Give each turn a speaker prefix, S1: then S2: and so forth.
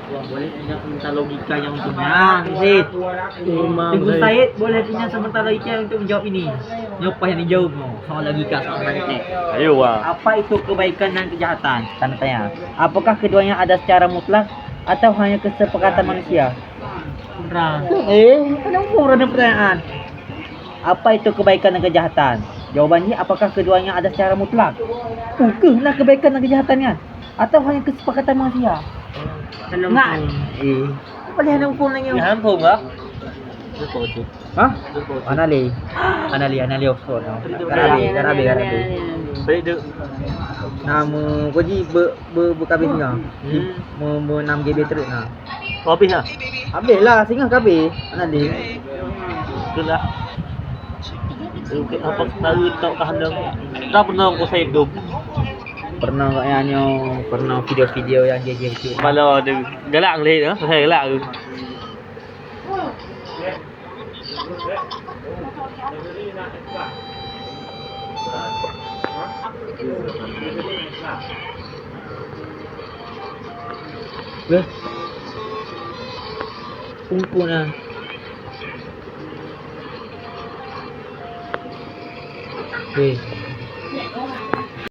S1: Boleh punya sementara logika yang untungnya, Zid. Tunggu Said boleh punya sementara logika untuk menjawab ini. Apa yang dijawab mau? Soal logika, soal mantek.
S2: Ayo wah.
S1: Apa itu kebaikan dan kejahatan? Tanda tanya. Apakah keduanya ada secara mutlak atau hanya kesepakatan manusia? Murah. Ada murah ada pertanyaan. Apa itu kebaikan dan kejahatan? Jawabannya apakah keduanya ada secara mutlak? Bukanlah kebaikan dan kejahatannya atau hanya kesepakatan manusia? Nggak. Apa dia handphone lagi?
S2: Cái handphone hả?
S1: Hah? Anali offshore. Garabe.
S2: Vậy được.
S1: Nama kau ji berkabis singa. Mo 6 GB terus nah.
S2: Có biết hả?
S1: Habis lah singa kabis. Anali.
S2: Cứ là. Apa tahu tak tahan. Tak pernah aku saya hidup.
S1: Pernah kayaknya pernah video-video yang dia kecil.
S2: Kalau ada galak leh nữa, hay galak.
S1: Weh. Kumpul lah. Weh.